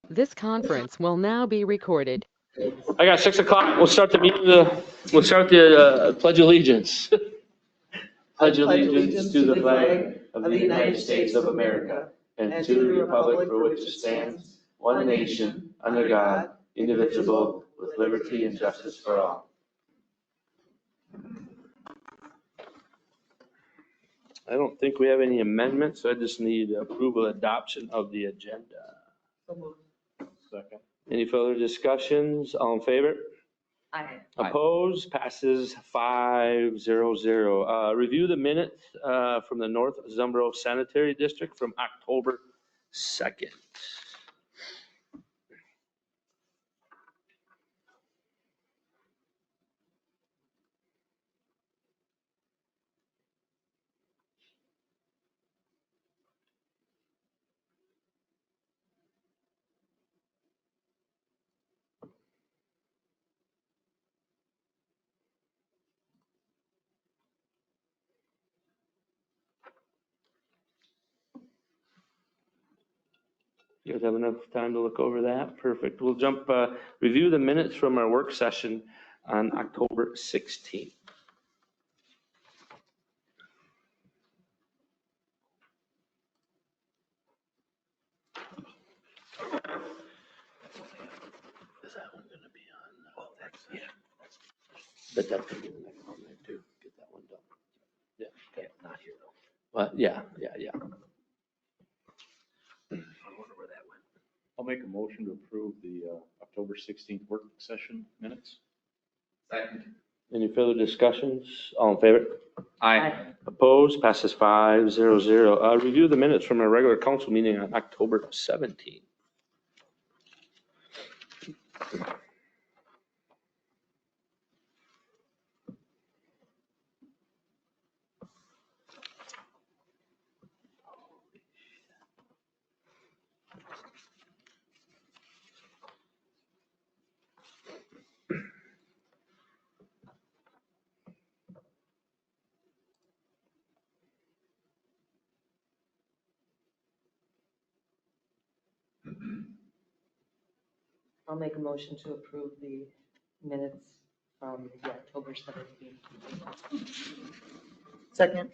This conference will now be recorded. I got 6 o'clock. We'll start the meeting. We'll start the Pledge of Allegiance. Pledge allegiance to the flag of the United States of America and to the republic for which it stands, one nation, under God, indivisible, with liberty and justice for all. I don't think we have any amendments, so I just need approval adoption of the agenda. Second. Any further discussions? All in favor? Aye. Opposed? Passes 5-0-0. Review the minutes from the North Zumbro Sanitary District from October 2nd. You guys have enough time to look over that? Perfect. We'll jump, review the minutes from our work session on October 16th. Is that one gonna be on? Oh, that's, yeah. But that's gonna be the next one there too. Get that one done. Yeah, okay, not here though. But yeah. I wonder where that went. I'll make a motion to approve the October 16th work session minutes. Second. Any further discussions? All in favor? Aye. Opposed? Passes 5-0-0. Review the minutes from our regular council meeting on October 17th. I'll make a motion to approve the minutes from the October 17th. Second.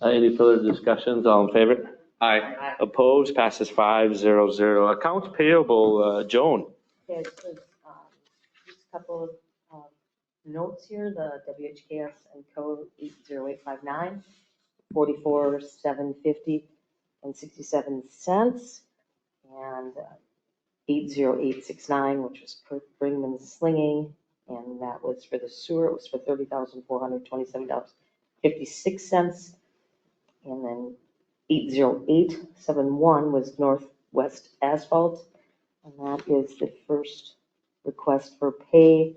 Any further discussions? All in favor? Aye. Opposed? Passes 5-0-0. Accounts payable, Joan. Okay, so, just a couple of notes here, the WHKS and code 80859, 44,750 and 67 cents, and 80869, which was per Brinkman Slinging, and that was for the sewer, it was for $30,427.56, and then 80871 was Northwest Asphalt. And that is the first request for pay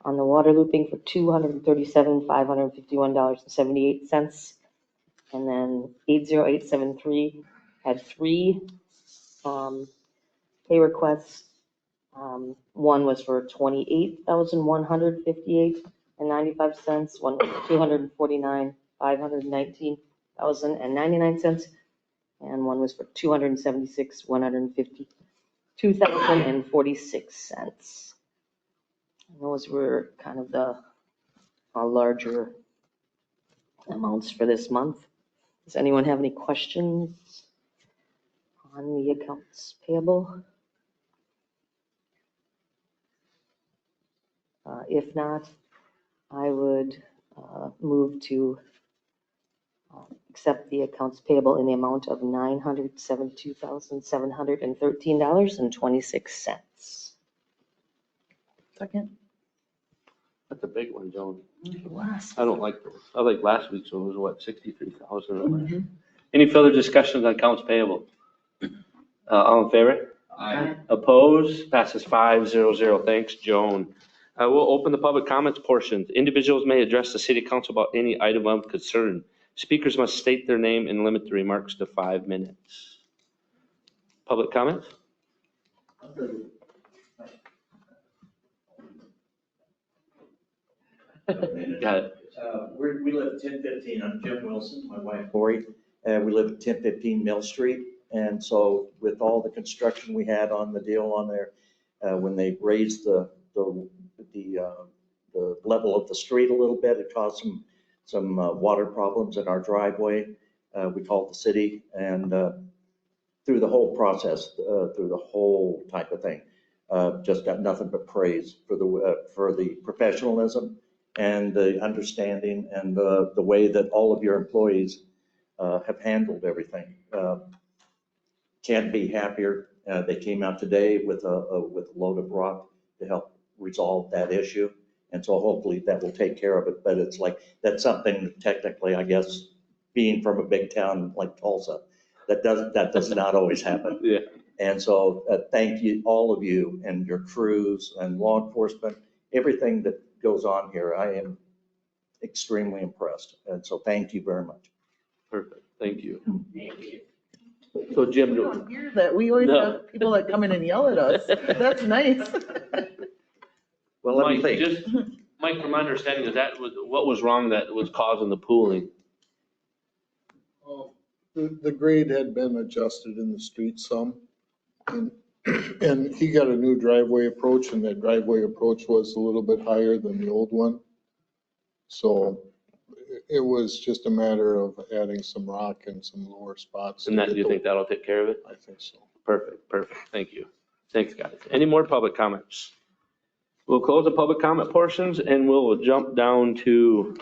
on the water looping for $237,551.78. And then 80873 had three pay requests. One was for $28,158.95. One was $249,519.99. And one was for $276,150. $2,046. Those were kind of the larger amounts for this month. Does anyone have any questions on the accounts payable? If not, I would move to accept the accounts payable in the amount of $972,713.26. Second. That's a big one, Joan. Last. I like last week's one was what, 63,000? Any further discussions on accounts payable? All in favor? Aye. Opposed? Passes 5-0-0. Thanks, Joan. We'll open the public comments portion. Individuals may address the city council about any item of concern. Speakers must state their name and limit the remarks to 5 minutes. Public comments? Got it. We live at 1015. I'm Jim Wilson, my wife Lori. We live at 1015 Mill Street. And so with all the construction we had on the deal on there, when they raised the level of the street a little bit, it caused some water problems in our driveway. We called the city, and through the whole process, through the whole type of thing, just got nothing but praise for the professionalism and the understanding and the way that all of your employees have handled everything. Can't be happier. They came out today with a load of rock to help resolve that issue. And so hopefully that will take care of it. But it's like, that's something technically, I guess, being from a big town like Tulsa, that does not always happen. Yeah. And so thank you, all of you and your crews and law enforcement, everything that goes on here. I am extremely impressed. And so thank you very much. Perfect. Thank you. So Jim, We don't hear that. We always No. have people that come in and yell at us. That's nice. Well, let me Mike, think. Mike, from my understanding, what was wrong that was causing the pooling? The grade had been adjusted in the street some. And he got a new driveway approach, and that driveway approach was a little bit higher than the old one. So it was just a matter of adding some rock and some lower spots. And that, do you think that'll take care of it? I think so. Perfect. Thank you. Thanks, guys. Any more public comments? We'll close the public comment portions and we'll jump down to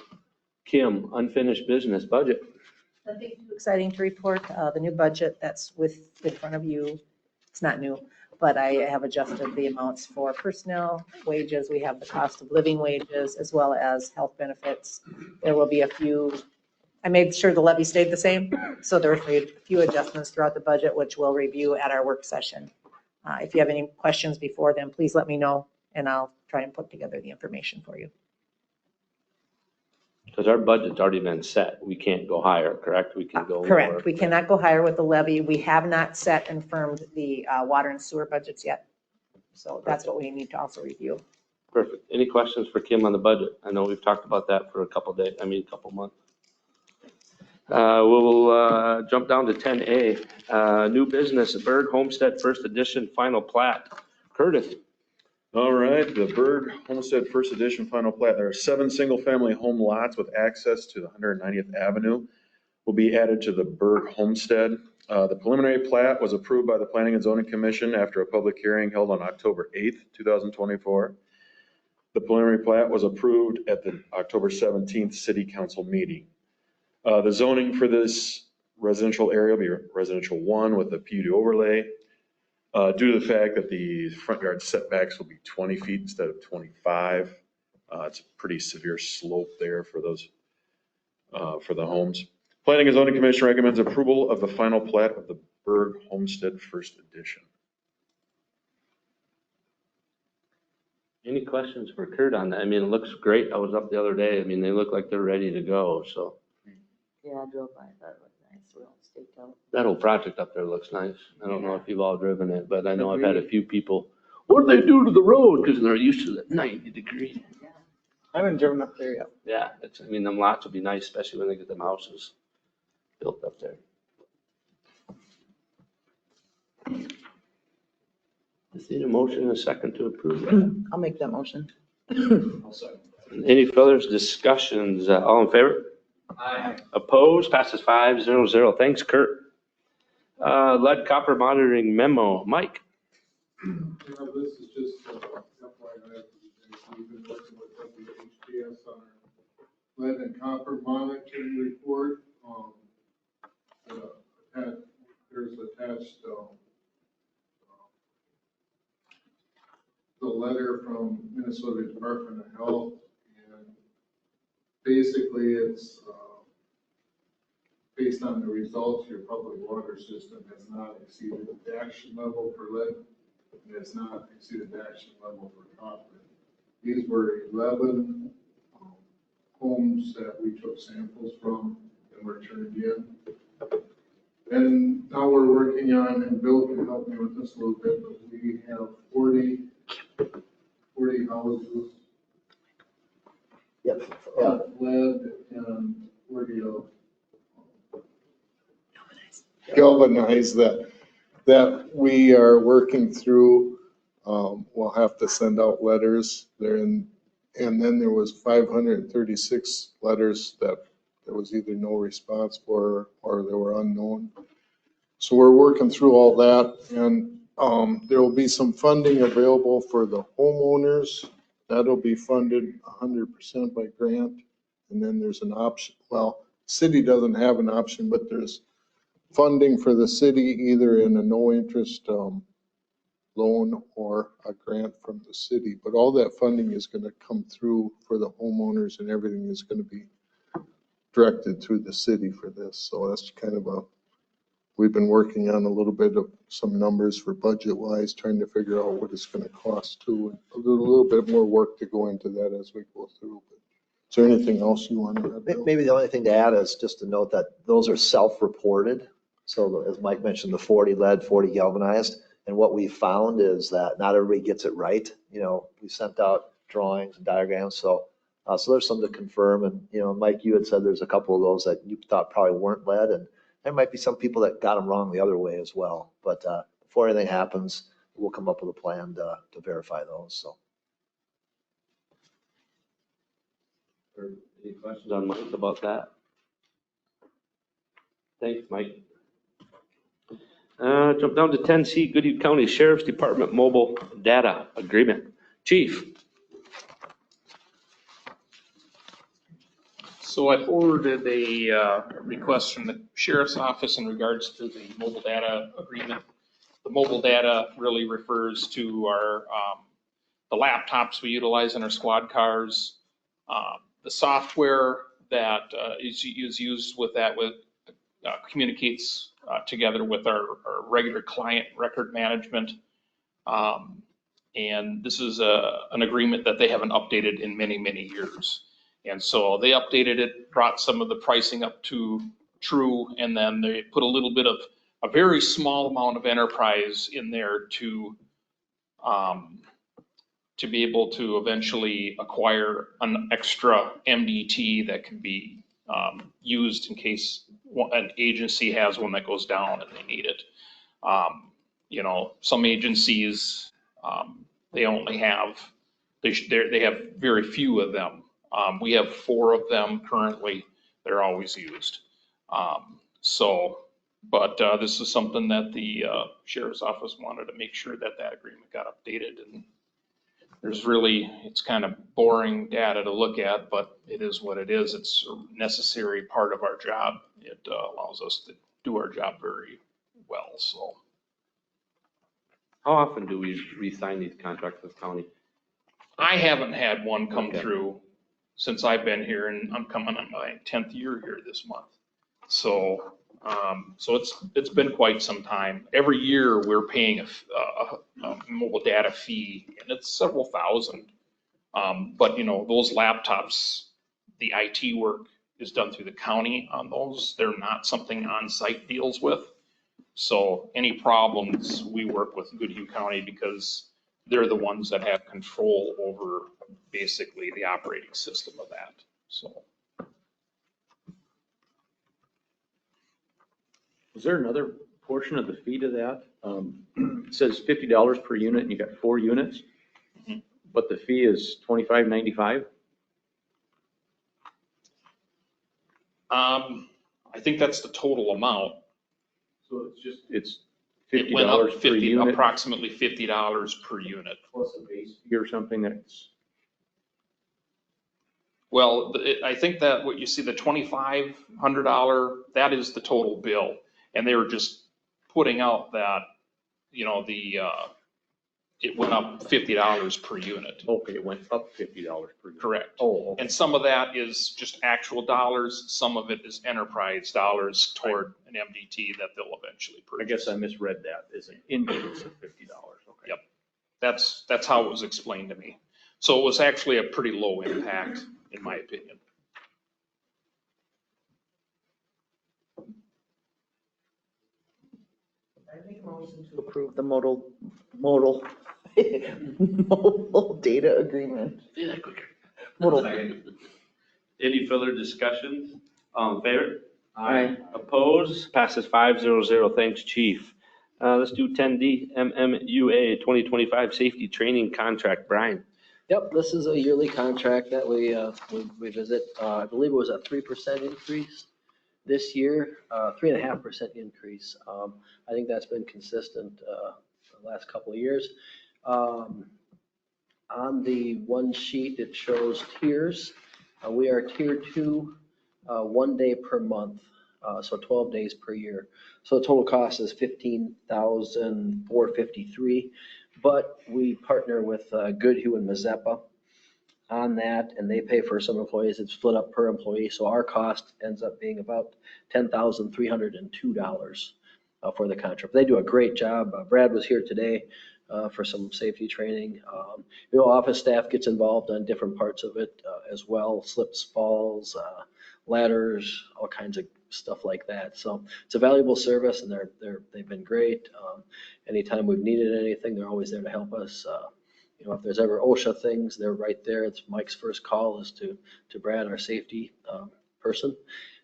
Kim, unfinished business budget. Nothing too exciting to report. The new budget that's in front of you, it's not new, but I have adjusted the amounts for personnel, wages. We have the cost of living wages as well as health benefits. There will be a few, I made sure the levy stayed the same. So there were a few adjustments throughout the budget, which we'll review at our work session. If you have any questions before then, please let me know and I'll try and put together the information for you. Because our budget's already been set. We can't go higher, correct? We can go lower. Correct. We cannot go higher with the levy. We have not set and firmed the water and sewer budgets yet. So that's what we need to also review. Perfect. Any questions for Kim on the budget? I know we've talked about that for a couple months. We'll jump down to 10A, new business, Berg Homestead First Edition Final Plat. Curtis. All right, the Berg Homestead First Edition Final Plat. There are 7 single-family home lots with access to the 190th Avenue will be added to the Berg Homestead. The preliminary plat was approved by the Planning and Zoning Commission after a public hearing held on October 8th, 2024. The preliminary plat was approved at the October 17th City Council meeting. The zoning for this residential area will be residential 1 with a PUD overlay. Due to the fact that the front yard setbacks will be 20 feet instead of 25. It's a pretty severe slope there for those, for the homes. Planning and Zoning Commission recommends approval of the final plat of the Berg Homestead First Edition. Any questions for Kurt on that? I mean, it looks great. I was up the other day. I mean, they look like they're ready to go, so. Yeah, I drove by, that looked nice, well staked out. That whole project up there looks nice. I don't know if you've all driven it, but I know I've had a few people, what do they do to the road? Because they're used to the 90 degree. I haven't driven up there yet. Yeah, I mean, them lots will be nice, especially when they get them houses built up there. Just need a motion and a second to approve that. I'll make that motion. Any further discussions? All in favor? Aye. Opposed? Passes 5-0-0. Thanks, Kurt. Lead copper monitoring memo. Mike? This is just FYI. We've been working with WHPS on our lead and copper monitoring report. There's attached the letter from Minnesota Department of Health, and basically it's based on the results, your public water system has not exceeded the action level for lead, and has not exceeded the action level for copper. These were 11 homes that we took samples from and were turned in. And now we're working on, and Bill can help me with this a little bit, but we have 40 houses. Yep. Of lead lead and where do you galvanize that we are working through. We'll have to send out letters there and then there was 536 letters that there was either no response for or they were unknown. So we're working through all that and there will be some funding available for the homeowners. That'll be funded 100% by grant. And then there's an option, well, city doesn't have an option, but there's funding for the city either in a no interest loan or a grant from the city. But all that funding is going to come through for the homeowners and everything is going to be directed through the city for this. So that's kind of we've been working on a little bit of some numbers for budget wise, trying to figure out what it's going to cost too. And a little bit more work to go into that as we go through. But is there anything else you want to add, Bill? Maybe the only thing to add is just to note that those are self-reported. So as Mike mentioned, the 40 lead, 40 galvanized. And what we found is that not everybody gets it right. You know, we sent out drawings and diagrams. So there's some to confirm. And, you know, Mike, you had said there's a couple of those that you thought probably weren't lead. And there might be some people that got them wrong the other way as well. But before anything happens, we'll come up with a plan to verify those. So. Any questions on Mike about that? Thanks, Mike. Jump down to 10C, Goodhue County Sheriff's Department Mobile Data Agreement. Chief. So I forwarded a request from the sheriff's office in regards to the mobile data agreement. The mobile data really refers to our the laptops we utilize in our squad cars, the software that is used with that communicates together with our regular client record management. And this is an agreement that they haven't updated in many, many years. And so they updated it, brought some of the pricing up to true, and then they put a little bit of a very small amount of enterprise in there to be able to eventually acquire an extra MDT that can be used in case an agency has one that goes down and they need it. You know, some agencies, they only have, they have very few of them. We have 4 of them currently. They're always used. But this is something that the sheriff's office wanted to make sure that that agreement got updated. And there's really, it's kind of boring data to look at, but it is what it is. It's a necessary part of our job. It allows us to do our job very well, so. How often do we re-sign these contracts with county? I haven't had one come through since I've been here, and I'm coming on my 10th year here this month. So, it's been quite some time. Every year we're paying a mobile data fee, and it's several thousand. But you know, those laptops, the IT work is done through the county on those. They're not something on-site deals with. So any problems, we work with Goodhue County because they're the ones that have control over basically the operating system of that, so. Was there another portion of the fee to that? It says $50 per unit and you got 4 units, but the fee is $25.95? I think that's the total amount. So it's It went up $50 per unit? approximately $50 per unit. Plus a base fee or something that's? Well, I think that what you see, the $2,500, that is the total bill. And they were just putting out that, you know, it went up $50 per unit. Okay, it went up $50 per unit. Correct. Oh, okay. And some of that is just actual dollars. Some of it is enterprise dollars toward an MDT that they'll eventually I purchase. guess I misread that as an increase of $50. Okay. Yep. That's how it was explained to me. So it was actually a pretty low impact, in my opinion. I make a motion to approve the modal mobile data agreement. Say that quicker. Modal. Any Any further discussions? All in favor? Aye. Opposed? Passes 500. Thanks, Chief. Let's do 10D, MMUA 2025 Safety Training Contract. Brian? Yep, this is a yearly contract that we visit. I believe it was a 3% increase this year, 3.5% increase. I think that's been consistent the last couple of years. On the one sheet, it shows tiers. We are tier 2, 1 day per month, so 12 days per year. So the total cost is $15,453. But we partner with Goodhue and Mazeppa on that, and they pay for some employees. It's split up per employee, so our cost ends up being about $10,302 for the contract. They do a great job. Brad was here today for some safety training. Office staff gets involved on different parts of it as well, slips, falls, ladders, all kinds of stuff like that. So it's a valuable service, and they've been great. Anytime we've needed anything, they're always there to help us. If there's ever OSHA things, they're right there. It's Mike's first call is to Brad, our safety person.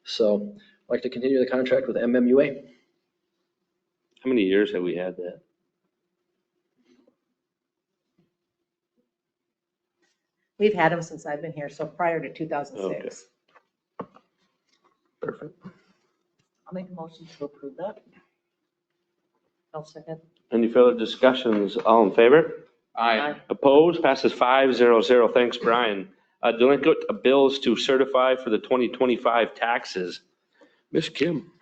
So I'd like to continue the contract with MMUA. How many years have we had that? We've had them since I've been here, so prior to 2006. Perfect. I'll make a motion to approve that. I'll second. Any further discussions? All in favor? Aye. Opposed? Passes 500. Thanks, Brian. Delinquent bills to certify for the 2025 taxes. Ms. Kim?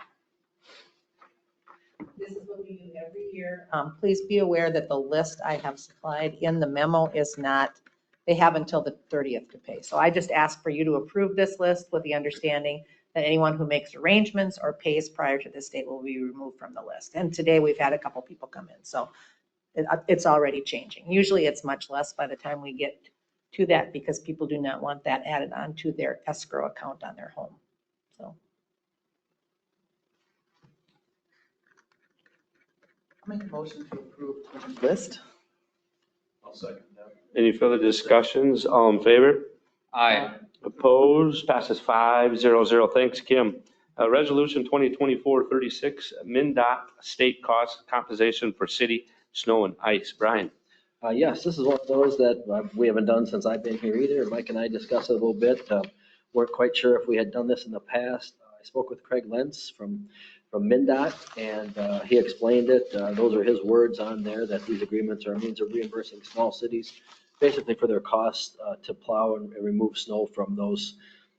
This is what we do every year. Please be aware that the list I have supplied in the memo is not, they have until the 30th to pay. So I just ask for you to approve this list with the understanding that anyone who makes arrangements or pays prior to this date will be removed from the list. And today we've had a couple people come in, so it's already changing. Usually it's much less by the time we get to that because people do not want that added on to their escrow account on their home. So. I'll make a motion to approve the list. I'll second that. Any further discussions? All in favor? Aye. Opposed? Passes 500. Thanks, Kim. Resolution 2024-36, MnDOT State Cost Compensation for City Snow and Ice. Brian? Yes, this is one of those that we haven't done since I've been here either. Mike and I discussed it a little bit. Weren't quite sure if we had done this in the past. I spoke with Craig Lentz from MnDOT, and he explained it. Those are his words on there, that these agreements are a means of reimbursing small cities basically for their costs to plow and remove snow from those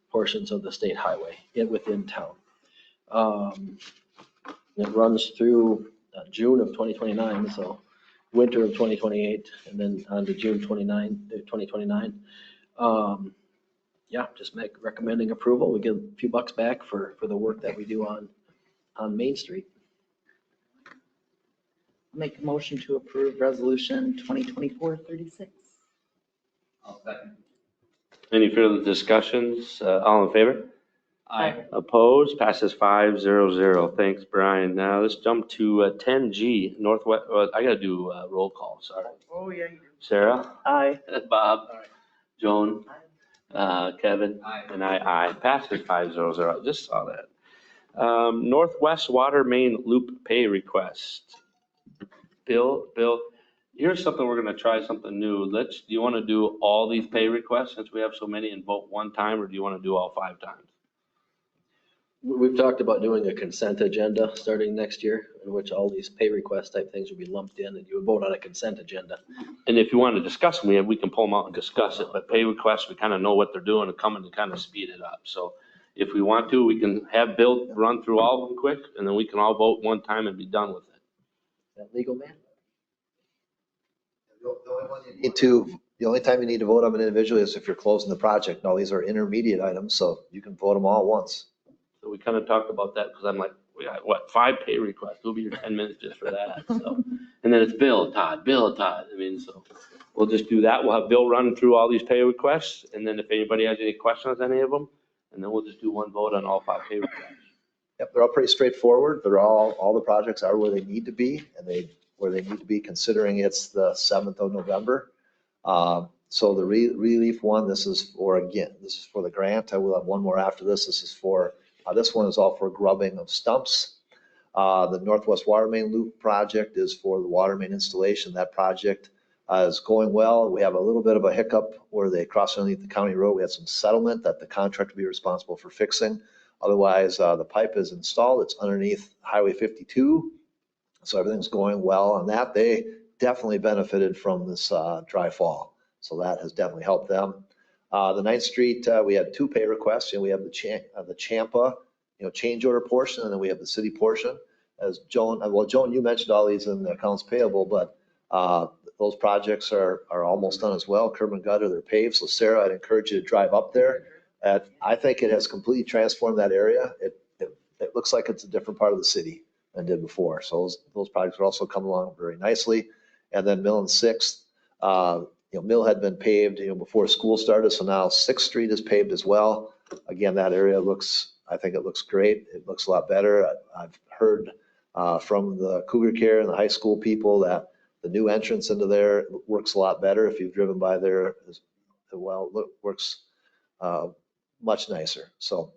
portions of the state highway within town. It runs through June of 2029, so winter of 2028, and then on to June 2029. Just recommending approval. We get a few bucks back for the work that we do on Main Street. I'll make a motion to approve resolution 2024-36. I'll second. Any further discussions? All in favor? Aye. Opposed? Passes 500. Thanks, Brian. Now let's jump to 10G, Northwest. I got to do roll call, sorry. Oh, yeah. Sarah? Aye. Bob? Joan? Kevin? Aye. And I. Passes 500. I just saw that. Northwest Water Main Loop Pay Request. Bill, here's something we're going to try something new. Do you want to do all these pay requests since we have so many and vote one time, or do you want to do all 5 times? We've talked about doing a consent agenda starting next year, in which all these pay request type things would be lumped in, and you would vote on a consent agenda. And if you want to discuss them, we can pull them out and discuss it, but pay requests, we kind of know what they're doing and coming to kind of speed it up. So if we want to, we can have Bill run through all of them quick, and then we can all vote one time and be done with it. Is that legal, man? The only time you need to vote on an individual is if you're closing the project. No, these are intermediate items, so you can vote them all at once. So we kind of talked about that because I'm like, we got, 5 pay requests? We'll be here 10 minutes just for that. So, and then it's Bill, Todd. I mean, so we'll just do that. We'll have Bill run through all these pay requests. And then if anybody has any questions on any of them, and then we'll just do one vote on all 5 pay requests. Yep, they're all pretty straightforward. They're all the projects are where they need to be, and where they need to be considering it's the 7th of November. So the relief one, this is for the grant. I will have one more after this. This is for, this one is all for grubbing of stumps. The Northwest Water Main Loop project is for the water main installation. That project is going well. We have a little bit of a hiccup where they crossed underneath the county road. We had some settlement that the contractor will be responsible for fixing. Otherwise, the pipe is installed. It's underneath Highway 52. So everything's going well on that. They definitely benefited from this dry fall. So that has definitely helped them. The 9th Street, we had 2 pay requests. We have the Champa, change order portion, and then we have the city portion. As Joan, Joan, you mentioned all these in the accounts payable, but those projects are almost done as well. Curb and gutter, they're paved. So Sarah, I'd encourage you to drive up there. I think it has completely transformed that area. It looks like it's a different part of the city than it did before. So those projects are also coming along very nicely. And then Mill and 6th, Mill had been paved, before school started. So now 6th Street is paved as well. Again, that area I think it looks great. It looks a lot better. I've heard from the Cougar Care and the high school people that the new entrance into there works a lot better. If you've driven by there as well, works much nicer. So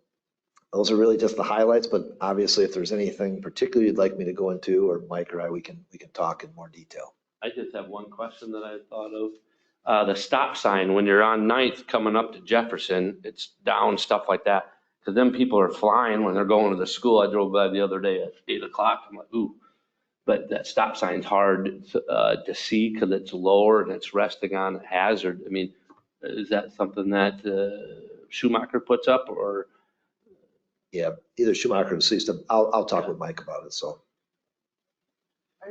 those are really just the highlights, but obviously if there's anything particular you'd like me to go into, or Mike or I, we can talk in more detail. I just have one question that I thought of. The stop sign, when you're on 9th coming up to Jefferson, it's down, stuff like that. Because then people are flying when they're going to the school. I drove by the other day at 8 o'clock. I'm like, ooh. But that stop sign's hard to see because it's lower and it's resting on a hazard. I mean, is that something that Schumacher puts up, or? Yeah, either Schumacher or System. I'll talk with Mike about it. So.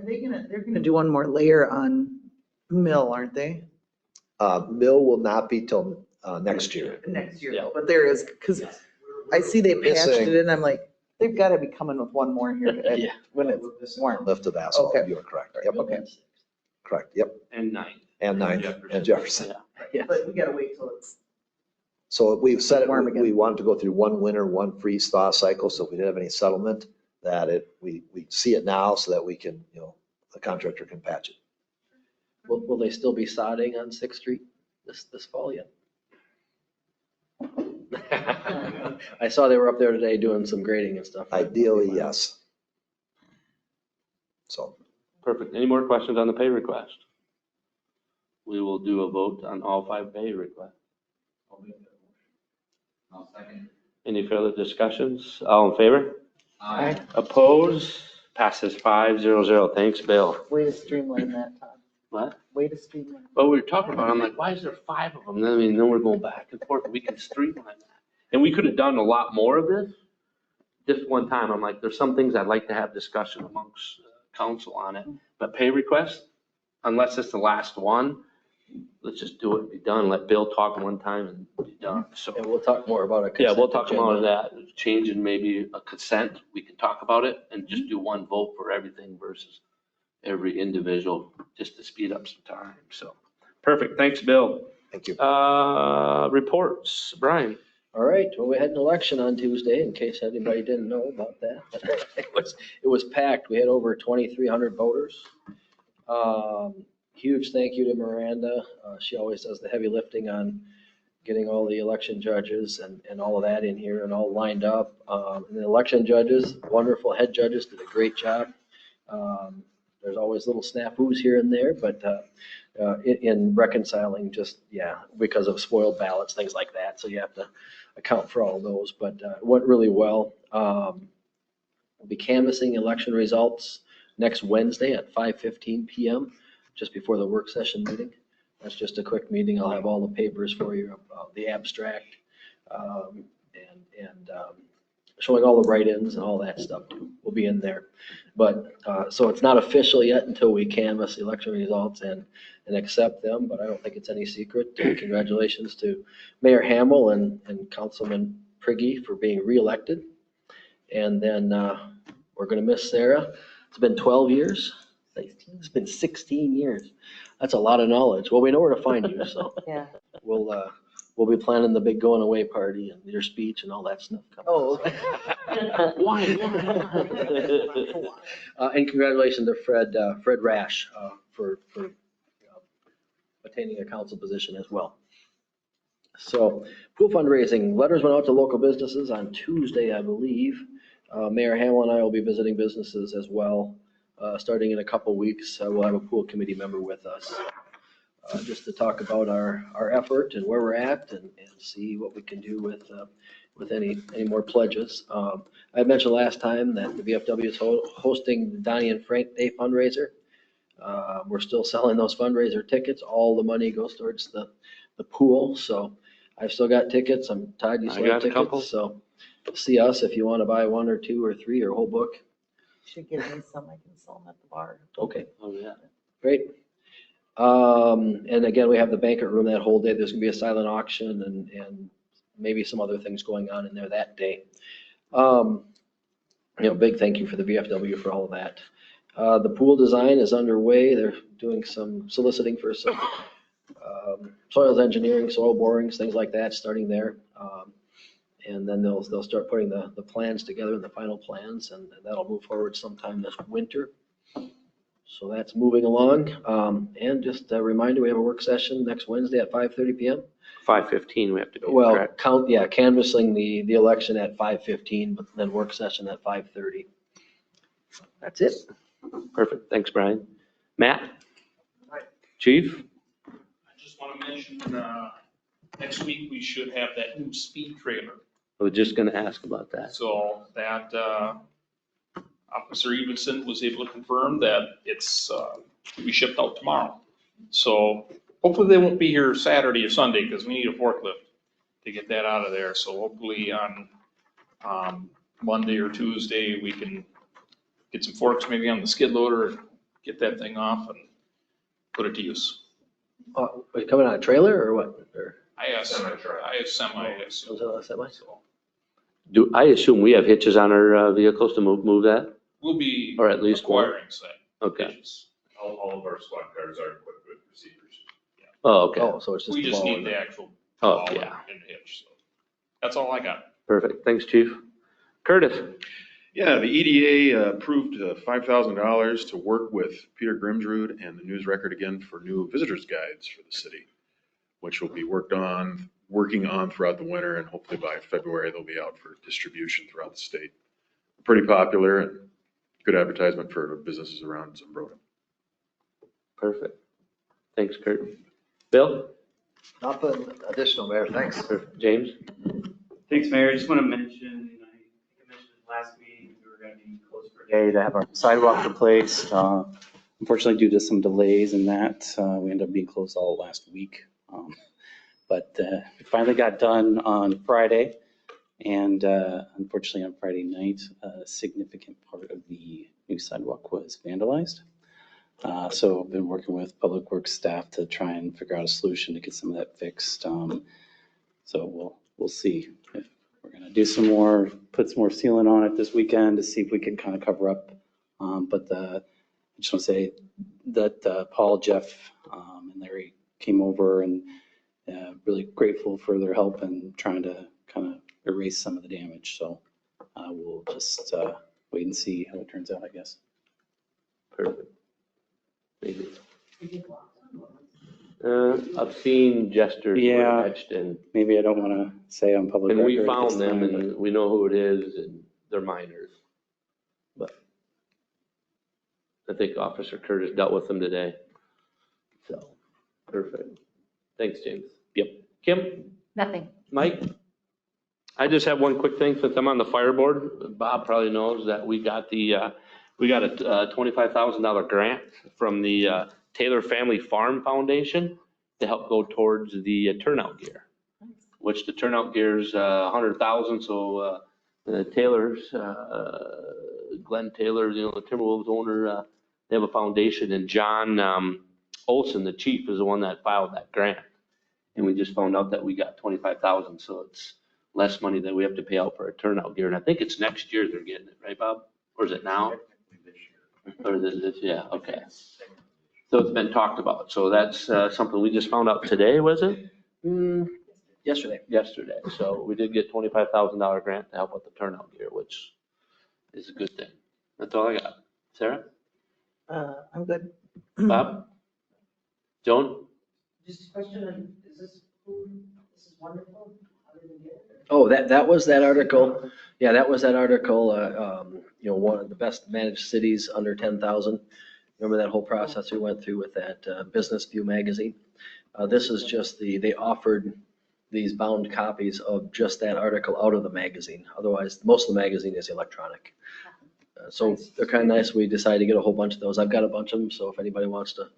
They're gonna do one more layer on Mill, aren't they? Mill will not be till next year. Next year, Yeah. but there is, because I see they patched Missing. it in, I'm like, they've got to be coming with one more here Yeah. when it's warm. Lift of asphalt. Okay. You are correct. Yep. Okay. Correct. Yep. And 9th. And 9th and Jefferson. Yeah. But we gotta wait till it's. So we've said it, Warm again. we wanted to go through one winter, one freeze thaw cycle. So if we didn't have any settlement, that we see it now so that we can, the contractor can patch it. Will they still be sodding on 6th Street this fall yet? I saw they were up there today doing some grading and stuff. Ideally, yes. So. Perfect. Any more questions on the pay request? We will do a vote on all 5 pay requests. I'll second. Any further discussions? All in favor? Aye. Opposed? Passes 5-0-0. Thanks, Bill. Way to streamline that, Todd. What? Way to streamline. Well, we were talking about, I'm like, why is there 5 of them? Then we're going back and forth. We can streamline that. And we could have done a lot more of this. Just one time, I'm like, there's some things I'd like to have discussion amongst council on it. But pay request, unless it's the last one, let's just do it and be done. Let Bill talk one time and be done. So, And we'll talk more about it. yeah, we'll talk about that. Changing maybe a consent, we can talk about it and just do one vote for everything versus every individual, just to speed up some time. So, perfect. Thanks, Bill. Thank you. Reports, Brian. All right, well, we had an election on Tuesday, in case anybody didn't know about that. It was packed. We had over 2,300 voters. Huge thank you to Miranda. She always does the heavy lifting on getting all the election judges and all of that in here and all lined up. And the election judges, wonderful head judges, did a great job. There's always little snafus here and there, but in reconciling because of spoiled ballots, things like that. So you have to account for all of those, but it went really well. We'll be canvassing election results next Wednesday at 5:15 p.m., just before the work session meeting. That's just a quick meeting. I'll have all the papers for you, the abstract, and showing all the write-ins and all that stuff too. Will be in there. But, so it's not official yet until we canvass the election results and accept them, but I don't think it's any secret. Congratulations to Mayor Hamel and Councilman Prigge for being reelected. And then we're gonna miss Sarah. It's been 12 years. It's been 16 years. That's a lot of knowledge. Well, we know where to find you, so. Yeah. We'll be planning the big going away party and your speech and all that stuff. Oh, Why? And congratulations to Fred Rash for a obtaining a council position as well. So pool fundraising, letters went out to local businesses on Tuesday, I believe. Mayor Hamel and I will be visiting businesses as well. Starting in a couple weeks, we'll have a pool committee member with us. Just to talk about our effort and where we're at and see what we can do with any more pledges. I mentioned last time that the VFW is hosting the Donnie and Frank Day fundraiser. We're still selling those fundraiser tickets. All the money goes towards the pool. So I've still got tickets. Todd, you still have tickets. So see us if you want to buy 1 or 2 or 3 or whole book. Should give me some, I can sell them at the bar. Okay. Oh, yeah. Great. And again, we have the banquet room that whole day. There's gonna be a silent auction and maybe some other things going on in there that day. Big thank you for the VFW for all of that. The pool design is underway. They're doing some soliciting for some soils engineering, soil borings, things like that, starting there. And then they'll start putting the plans together, the final plans, and that'll move forward sometime this winter. So that's moving along. And just a reminder, we have a work session next Wednesday at 5:30 PM. 5:15 we have to be, Well, correct? canvassing the election at 5:15, but then work session at 5:30. That's it. Perfect. Thanks, Brian. Matt? Chief? I just want to mention, next week we should have that new speed trailer. I was just gonna ask about that. So that, Officer Evenson was able to confirm that it's, to be shipped out tomorrow. So hopefully they won't be here Saturday or Sunday because we need a forklift to get that out of there. So hopefully on, Monday or Tuesday, we can get some forks maybe on the skid loader and get that thing off and put it to use. Are you coming on a trailer or what? Or I have semi, was it a semi? I assume we have hitches on our vehicles to move that? We'll be Or at least one? acquiring set. Okay. All of our squad cars are equipped with receivers. Oh, okay. Oh, so it's just We just ball need and- the actual Oh, ball yeah. and hitch. So that's all I got. Perfect. Thanks, Chief. Curtis? Yeah, the EDA approved $5,000 to work with Peter Grimsrud and the News Record again for new visitors guides for the city, which will be working on throughout the winter, and hopefully by February, they'll be out for distribution throughout the state. Pretty popular and good advertisement for businesses around Zumbrota. Perfect. Thanks, Kurt. Bill? Nothing additional, Mayor, thanks. James? Thanks, Mayor. I just want to mention, I think I mentioned it last week, we were going to be closed for a day to have our sidewalk replaced. Unfortunately, due to some delays in that, we ended up being closed all last week. But it finally got done on Friday. And unfortunately, on Friday night, a significant part of the new sidewalk was vandalized. So I've been working with Public Works staff to try and figure out a solution to get some of that fixed. So we'll see if we're going to do some more, put some more sealant on it this weekend to see if we can kind of cover up. But I just want to say that Paul, Jeff, and Larry came over and really grateful for their help in trying to kind of erase some of the damage. So we'll just wait and see how it turns out, I guess. Perfect. Maybe. I've seen gestures Yeah. etched in. Maybe I don't want to say on public And record. we at found this them time, and we know who it is and they're minors. But I think Officer Curtis dealt with them today. So, perfect. Thanks, James. Yep. Kim? Nothing. Mike? I just have one quick thing since I'm on the fire board. Bob probably knows that we got a $25,000 grant from the Taylor Family Farm Foundation to help go towards the turnout gear, which the turnout gear is $100,000. So the Taylors, Glenn Taylor, the Timberwolves owner, they have a foundation, and John Olson, the chief, is the one that filed that grant. And we just found out that we got $25,000, so it's less money than we have to pay out for a turnout gear. And I think it's next year they're getting it, right, Bob? Or is it now? Or is it, yeah, okay. So it's been talked about. So that's something we just found out today, was it? Yesterday. Yesterday. So we did get $25,000 grant to help with the turnout gear, which is a good thing. That's all I got. Sarah? I'm good. Bob? Joan? Question, is this food, this is wonderful? How did we get it? Oh, that was that article. Yeah, that was that article, one of the best managed cities under 10,000. Remember that whole process we went through with that Business View magazine? This is just they offered these bound copies of just that article out of the magazine. Otherwise, most of the magazine is electronic. So they're kind of nice. We decided to get a whole bunch of those. I've got a bunch of them, so if anybody wants to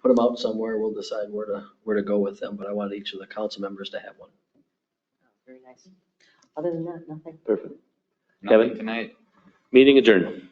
put them out somewhere, we'll decide where to go with them. But I wanted each of the council members to have one. Very nice. Other than that, nothing. Perfect. Nothing Kevin? tonight. Meeting adjourned.